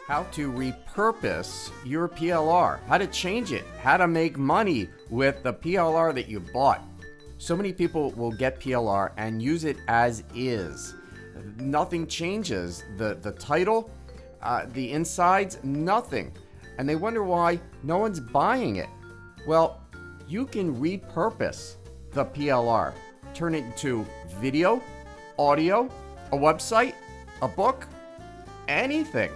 how to repurpose your PLR, how to change it, how to make money with the PLR that you bought. So many people will get PLR and use it as is. Nothing changes. The title, the insides, nothing. And they wonder why no one's buying it. Well, you can repurpose the PLR. Turn it into video, audio, a website, a book, anything.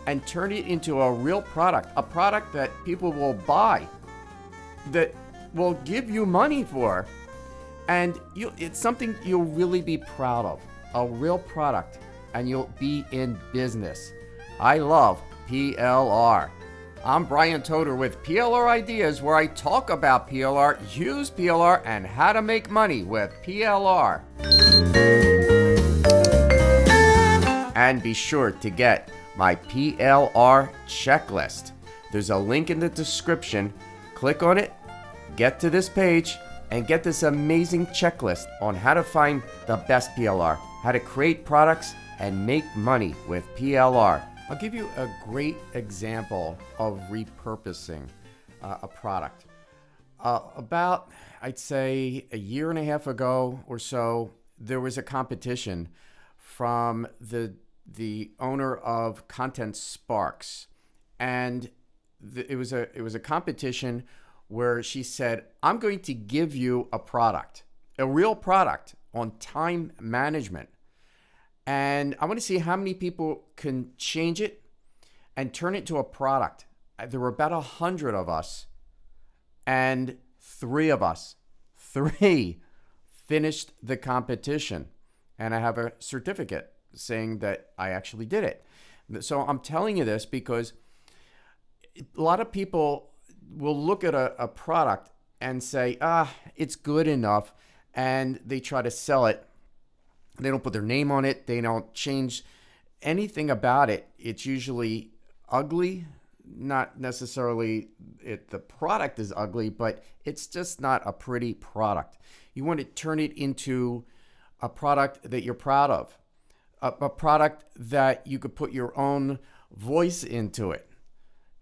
And turn it into a real product, a product that people will buy, that will give you money for. And it's something you'll really be proud of, a real product, and you'll be in business. I love PLR. I'm Brian Toder with PLR Ideas, where I talk about PLR, use PLR, and how to make money with PLR. And be sure to get my PLR checklist. There's a link in the description. Click on it, get to this page, and get this amazing checklist on how to find the best PLR, how to create products and make money with PLR. I'll give you a great example of repurposing a product. About, I'd say, a year and a half ago or so, there was a competition from the owner of Content Sparks, and it was a competition where she said, I'm going to give you a product, a real product on time management, and I want to see how many people can change it and turn it into a product. There were about 100 of us, and three finished the competition, and I have a certificate saying that I actually did it. So I'm telling you this because a lot of people will look at a product and say, it's good enough, and they try to sell it. They don't put their name on it. They don't change anything about it. It's usually ugly, not necessarily the product is ugly, but it's just not a pretty product. You want to turn it into a product that you're proud of. A product that you could put your own voice into it.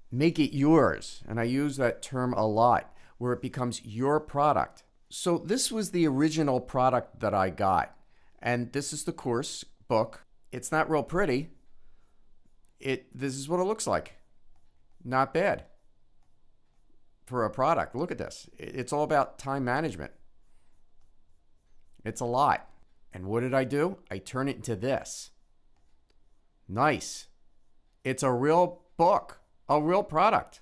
Make it yours. And I use that term a lot, where it becomes your product. So this was the original product that I got. And this is the course book. It's not real pretty. This is what it looks like. Not bad for a product. Look at this. It's all about time management. It's a lot. And what did I do? I turn it into this. Nice. It's a real book, a real product.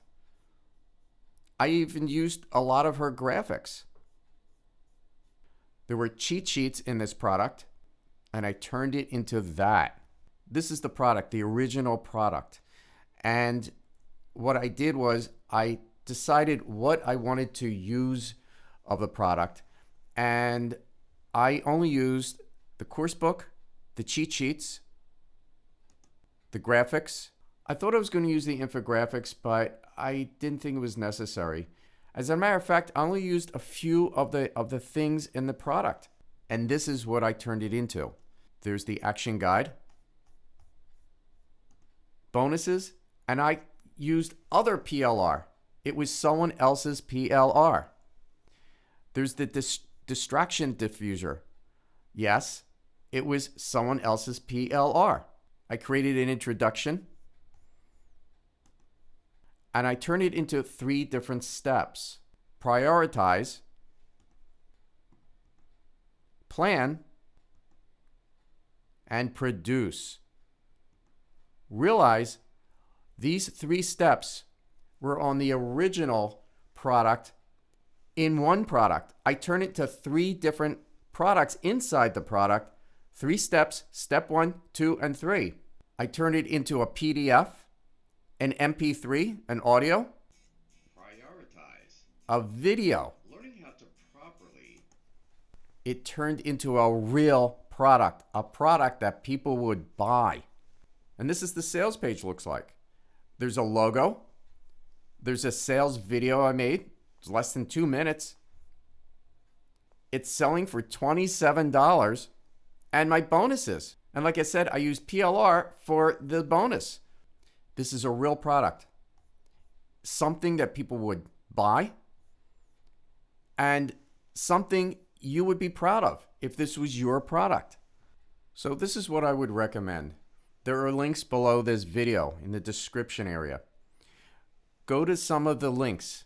I even used a lot of her graphics. There were cheat sheets in this product, and I turned it into that. This is the product, the original product. And what I did was I decided what I wanted to use of the product, and I only used the course book, the cheat sheets, the graphics. I thought I was going to use the infographics, but I didn't think it was necessary. As a matter of fact, I only used a few of the things in the product, and this is what I turned it into. There's the action guide, bonuses, and I used other PLR. It was someone else's PLR. There's the distraction diffuser. Yes, it was someone else's PLR. I created an introduction, and I turned it into 3 different steps. Prioritize, plan, and produce. Realize these 3 steps were on the original product in one product. I turned it to 3 different products inside the product. 3 steps, step 1, 2, and 3. I turned it into a PDF, an MP3, an audio, prioritize, a video. learning how to properly. It turned into a real product, a product that people would buy. And this is the sales page looks like. There's a logo. There's a sales video I made. It's less than 2 minutes. It's selling for $27. And my bonuses. And like I said, I use PLR for the bonus. This is a real product, something that people would buy, and something you would be proud of if this was your product. So this is what I would recommend. There are links below this video in the description area. Go to some of the links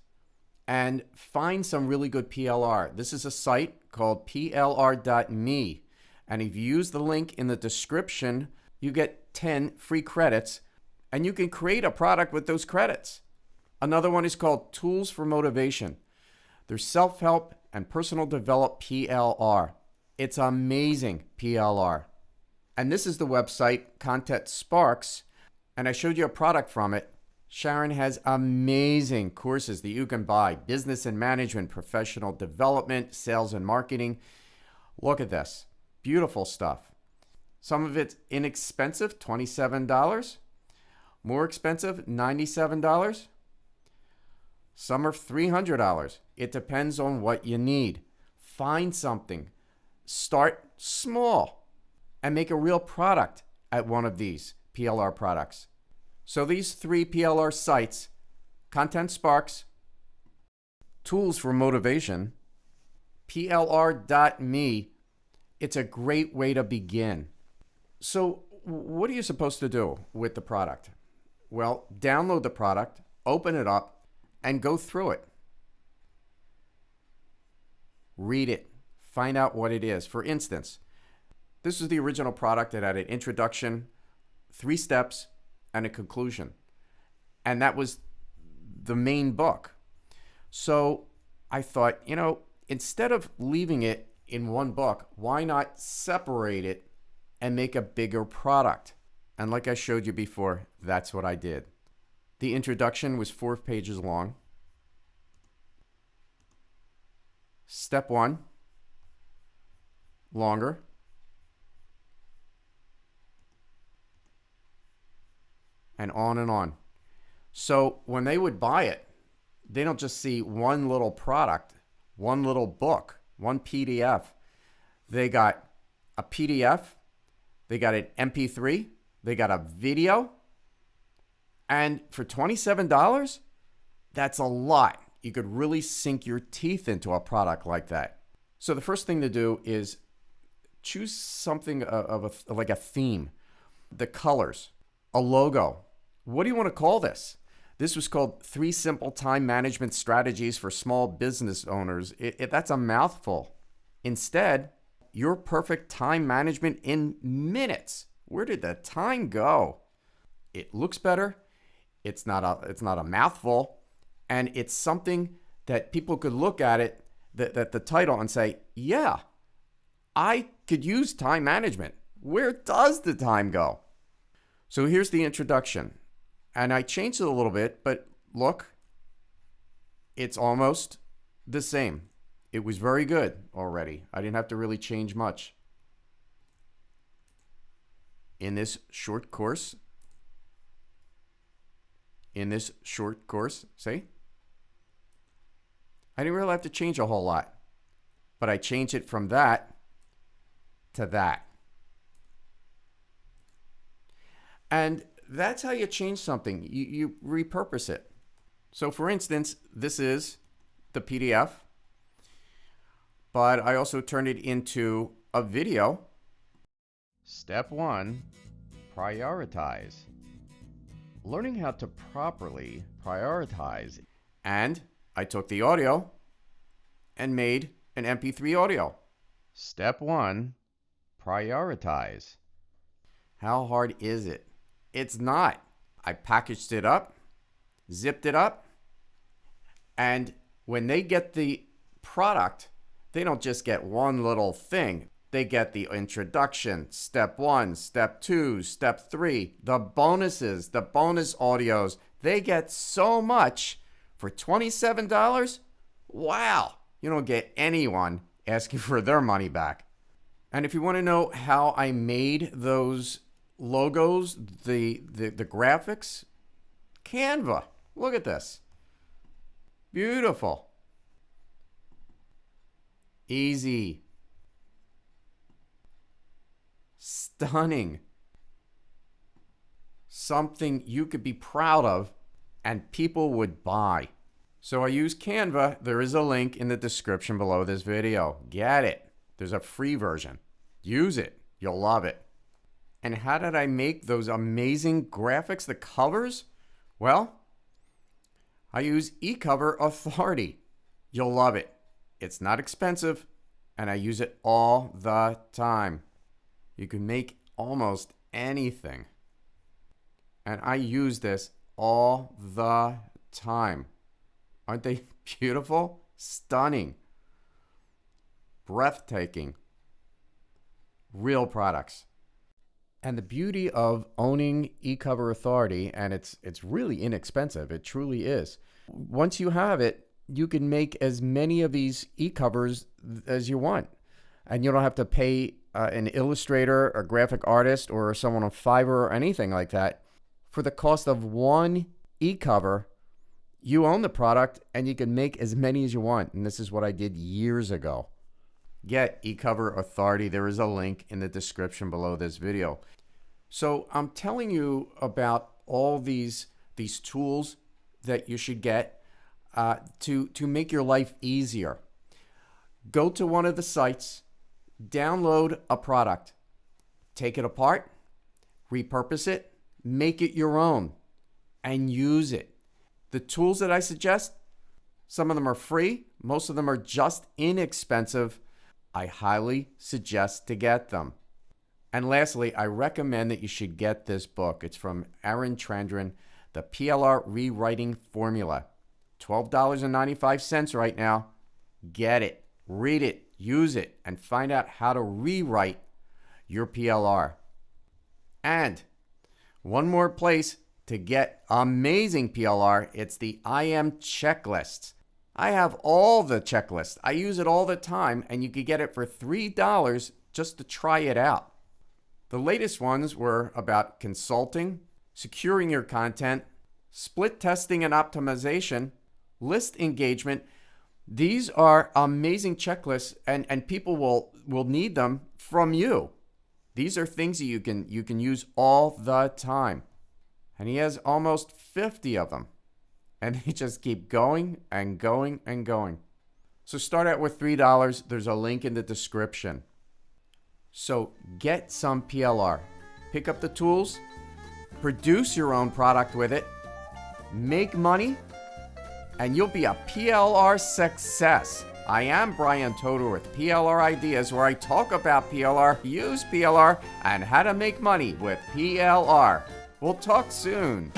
and find some really good PLR. This is a site called plr.me. And if you use the link in the description, you get 10 free credits and you can create a product with those credits. Another one is called Tools for Motivation. There's self-help and personal development PLR. It's amazing PLR. And this is the website, Content Sparks, and I showed you a product from it. Sharon has amazing courses that you can buy. Business and management, professional development, sales and marketing. Look at this. Beautiful stuff. Some of it's inexpensive, $27. More expensive, $97. Some are $300. It depends on what you need. Find something. Start small and make a real product at one of these PLR products. So these 3 PLR sites, Content Sparks, Tools for Motivation, plr.me, it's a great way to begin. So what are you supposed to do with the product? Well, download the product, open it up, and go through it. Read it. Find out what it is. For instance, this is the original product that had an introduction, 3 steps, and a conclusion. And that was the main book. So I thought, instead of leaving it in one book, why not separate it and make a bigger product? And like I showed you before, that's what I did. The introduction was 4 pages long. Step 1, longer. And on and on. So when they would buy it, they don't just see one little product, one little book, one PDF. They got a PDF, they got an MP3, they got a video, and for $27, that's a lot. You could really sink your teeth into a product like that. So the first thing to do is choose something like a theme, the colors, a logo. What do you want to call this? This was called 3 Simple Time Management Strategies for Small Business Owners. That's a mouthful. Instead, your perfect time management in minutes. Where did the time go? It looks better. It's not a mouthful. And it's something that people could look at it, that the title, and say, yeah, I could use time management. Where does the time go? So here's the introduction. And I changed it a little bit, but look, it's almost the same. It was very good already. I didn't have to really change much. In this short course, see? I didn't really have to change a whole lot, but I changed it from that to that. And that's how you change something. You repurpose it. So for instance, this is the PDF, but I also turned it into a video. Step 1, prioritize. Learning how to properly prioritize. And I took the audio and made an MP3 audio. Step 1, prioritize. How hard is it? It's not. I packaged it up, zipped it up, and when they get the product, they don't just get one little thing. They get the introduction, step 1, step 2, step 3, the bonuses, the bonus audios. They get so much for $27. Wow. You don't get anyone asking for their money back. And if you want to know how I made those logos, the graphics, Canva. Look at this. Beautiful. Easy. Stunning. something you could be proud of and people would buy. So I use Canva. There is a link in the description below this video. Get it. There's a free version. Use it. You'll love it. And how did I make those amazing graphics, the covers? Well, I use eCover Authority. You'll love it. It's not expensive, and I use it all the time. You can make almost anything. And I use this all the time. Aren't they beautiful? Stunning. Breathtaking. Real products. And the beauty of owning eCover Authority, and it's really inexpensive, it truly is. Once you have it, you can make as many of these e-covers as you want. And you don't have to pay an illustrator, a graphic artist, or someone on Fiverr or anything like that. For the cost of one e-cover, you own the product and you can make as many as you want. And this is what I did years ago. Get eCover Authority. There is a link in the description below this video. So I'm telling you about all these tools that you should get to make your life easier. Go to one of the sites, download a product, take it apart, repurpose it, make it your own, and use it. The tools that I suggest, some of them are free, most of them are just inexpensive. I highly suggest to get them. And lastly, I recommend that you should get this book. It's from Aaron Chandran, the PLR Rewriting Formula. $12.95 right now. Get it, read it, use it, and find out how to rewrite your PLR. And one more place to get amazing PLR, it's the I Am checklists. I have all the checklists. I use it all the time, and you could get it for $3 just to try it out. The latest ones were about consulting, securing your content, split testing and optimization, list engagement. These are amazing checklists, and people will need them from you. These are things that you can use all the time. And he has almost 50 of them. And they just keep going and going and going. So start out with $3. There's a link in the description. So get some PLR. Pick up the tools. Produce your own product with it. Make money. And you'll be a PLR success. I am Brian Toder with PLR Ideas, where I talk about PLR, use PLR, and how to make money with PLR. We'll talk soon.